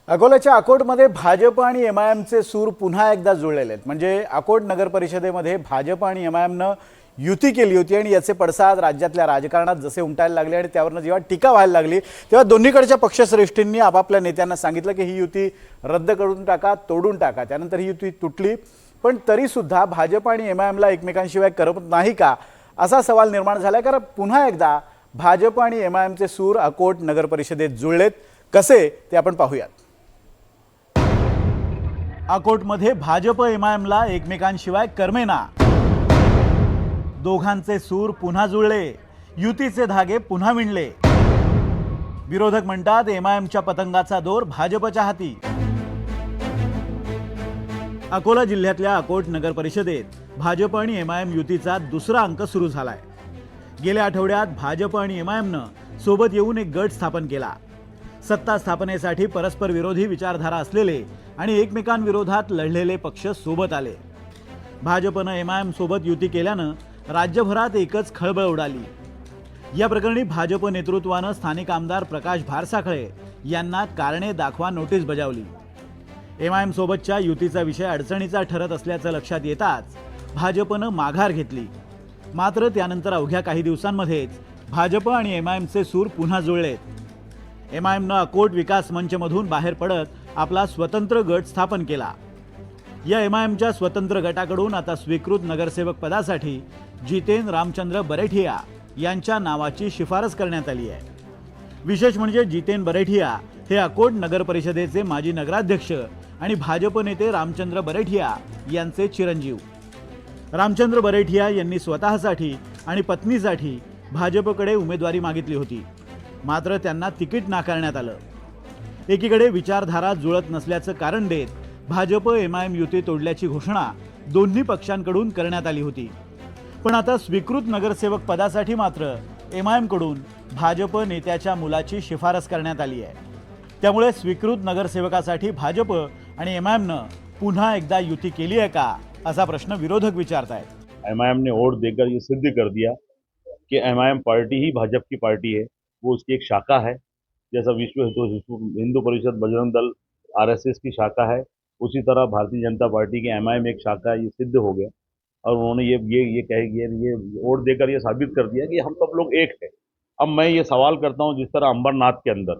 अकोल्याच्या अकोटमध्ये भाजप आणि एमआयएमचे सूर पुन्हा एकदा जुळलेले आहेत। म्हणजे अकोट नगर परिषदेमध्ये भाजप आणि एमआयएमनं युती केली होती आणि याचे पडसाद राज्यातल्या राजकारणात जसे उमटायला लागले आणि त्यावरनं जेव्हा टीका व्हायला लागली तेव्हा दोन्हीकडच्या पक्षश्रेष्ठींनी आपापल्या नेत्यांना सांगितलं की ही युती रद्द करून टाका, तोडून टाका। त्यानंतर ही युती तुटली, पण तरी सुद्धा भाजप आणि एमआयएमला एकमेकांशिवाय करमत नाही का असा सवाल निर्माण झाला। कारण पुन्हा एकदा भाजप आणि एमआयएमचे सूर अकोट नगर परिषदेत जुळलेत। कसे ते आपण पाहूयात। अकोटमध्ये भाजप एमआयएमला एकमेकांशिवाय करमेना, दोघांचे सूर पुन्हा जुळले, युतीचे धागे पुन्हा विणले। विरोधक म्हणतात एमआयएमच्या पतंगाचा दोर भाजपच्या हाती। अकोला जिल्ह्यातल्या अकोट नगर परिषदेत भाजप आणि एमआयएम युतीचा दुसरा अंक सुरू झालाय। गेल्या आठवड्यात भाजप आणि एमआयएमनं सोबत येऊन एक गट स्थापन केला। सत्ता स्थापनेसाठी परस्पर विरोधी विचारधारा असलेले आणि एकमेकांविरोधात लढलेले पक्ष सोबत आले। भाजपनं एमआयएम सोबत युती केल्यानं राज्यभरात एकच खळबळ उडाली। या प्रकरणी भाजप नेतृत्वानं स्थानिक आमदार प्रकाश भारसाखळे यांना कारणे दाखवा नोटीस बजावली। एमआयएम सोबतच्या युतीचा विषय अडचणीचा ठरत असल्याचं लक्षात येताच भाजपनं माघार घेतली। मात्र त्यानंतर अवघ्या काही दिवसांमध्येच भाजप आणि एमआयएमचे सूर पुन्हा जुळलेत। एमआयएमनं अकोट विकास मंचमधून बाहेर पडत आपला स्वतंत्र गट स्थापन केला। या एमआयएमच्या स्वतंत्र गटाकडून आता स्वीकृत नगरसेवक पदासाठी जितेन रामचंद्र बरेठिया यांच्या नावाची शिफारस करण्यात आली आहे। विशेष म्हणजे जितेन बरेठिया हे अकोट नगर परिषदेचे माजी नगराध्यक्ष आणि भाजप नेते रामचंद्र बरेठिया यांचे चिरंजीव। रामचंद्र बरेठिया यांनी स्वतःसाठी आणि पत्नीसाठी भाजपकडे उमेदवारी मागितली होती, मात्र त्यांना तिकीट नाकारण्यात आलं। एकीकडे विचारधारा जुळत नसल्याचं कारण देत भाजप एमआयएम युती तोडल्याची घोषणा दोन्ही पक्षांकडून करण्यात आली होती, पण आता स्वीकृत नगरसेवक पदासाठी मात्र एमआयएम कडून भाजप नेत्याच्या मुलाची शिफारस करण्यात आली आहे। त्यामुळे स्वीकृत नगरसेवकासाठी भाजप आणि एमआयएमनं पुन्हा एकदा युती केली आहे का असा प्रश्न विरोधक विचारतायत। एमआईएम ने वोट देकर ये सिद्ध कर दिया कि एमआईएम पार्टी ही भाजपा की पार्टी है, वो उसकी एक शाखा है। जैसा विश्व हिंदू परिषद बजरंग दल आरएसएस की शाखा है, उसी तरह भारतीय जनता पार्टी की एमआईएम एक शाखा है। ये सिद्ध हो गया और उन्होंने ये वोट देकर ये साबित कर दिया कि हम सब लोग एक है। अब मैं ये सवाल करता हूँ, जिस तरह अंबरनाथ के अंदर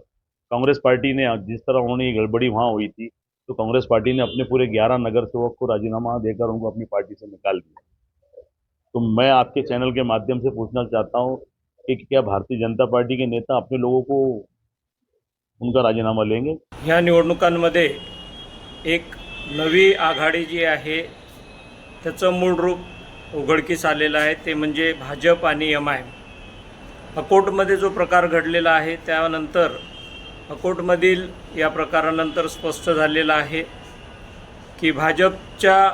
कांग्रेस पार्टी ने जिस तरह उन्होंने ये गड़बड़ी वहाँ हुई थी, तो कांग्रेस पार्टी ने अपने पूरे 11 नगर सेवक को राजीनामा देकर उनको अपनी पार्टी से निकाल दिया। तो मैं आपके चैनल के माध्यम से पूछना चाहता हूँ कि क्या भारतीय जनता पार्टी के नेता अपने लोगों को उनका राजीनामा लेंगे? ह्या निवडणुकांमध्ये एक नवी आघाडी जी आहे त्याचं मूळ रूप उघडकीस आलेलं आहे, ते म्हणजे भाजप आणि एमआयएम। अकोटमध्ये जो प्रकार घडलेला आहे त्यानंतर अकोटमधील या प्रकारानंतर स्पष्ट झालेलं आहे की भाजपच्या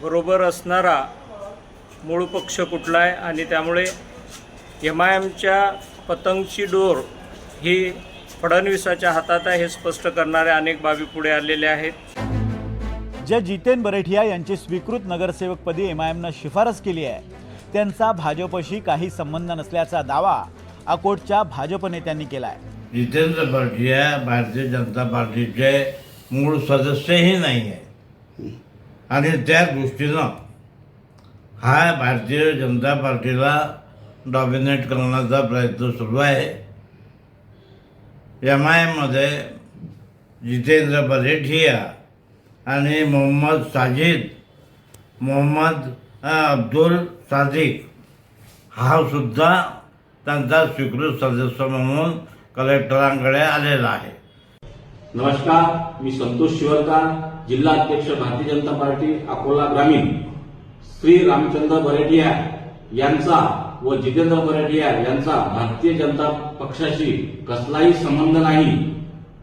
बरोबर असणारा मूळ पक्ष कुठला आहे आणि त्यामुळे एमआयएमच्या पतंगची डोर ही फडणवीसाच्या हातात आहे हे स्पष्ट करणाऱ्या अनेक बाबी पुढे आलेल्या आहेत। ज्या जितेन बरेठिया यांची स्वीकृत नगरसेवकपदी एमआयएमनं शिफारस केली आहे त्यांचा भाजपशी काही संबंध नसल्याचा दावा अकोटच्या भाजप नेत्यांनी केला आहे। जितेंद्र बरेठिया भारतीय जनता पार्टीचे मूळ सदस्यही नाही आहे आणि त्या दृष्टीनं हा भारतीय जनता पार्टीला डॉमिनेट करण्याचा प्रयत्न सुरू आहे। एमआयएममध्ये जितेंद्र बरेठिया आणि मोहम्मद अब्दुल सादिक हा सुद्धा त्यांचा स्वीकृत सदस्य म्हणून कलेक्टरांकडे आलेला आहे। नमस्कार, मी संतोष शिवरकर, जिल्हा अध्यक्ष भारतीय जनता पार्टी अकोला ग्रामीण। श्री रामचंद्र बरेठिया यांचा व जितेंद्र बरेठिया यांचा भारतीय जनता पक्षाशी कसलाही संबंध नाही।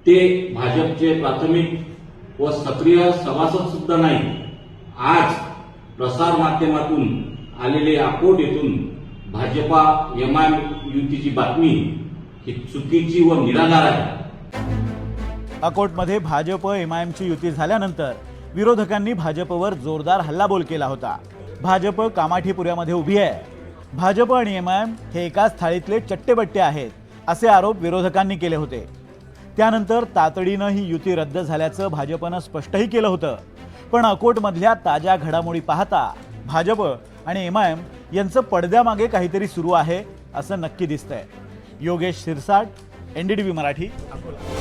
ते भाजपचे प्राथमिक व सक्रिय सभासद सुद्धा नाही। आज प्रसार माध्यमातून आलेले अकोट येथून भाजपा एमआयएम युतीची बातमी ही चुकीची व निराधार आहे। अकोटमध्ये भाजप एमआयएमची युती झाल्यानंतर विरोधकांनी भाजपवर जोरदार हल्लाबोल केला होता। भाजप कामाठीपुऱ्यामध्ये उभी आहे, भाजप आणि एमआयएम हे एकाच थाळीतले चट्टेबट्टे आहेत असे आरोप विरोधकांनी केले होते। त्यानंतर तातडीनं ही युती रद्द झाल्याचं भाजपनं स्पष्टही केलं होतं. पण अकोटमधल्या ताज्या घडामोडी पाहता भाजप आणि MIM यांचं पडद्यामागे काहीतरी सुरू आहे असं नक्की दिसतंय. योगेश सिरसाट, NDTV मराठी, अकोला.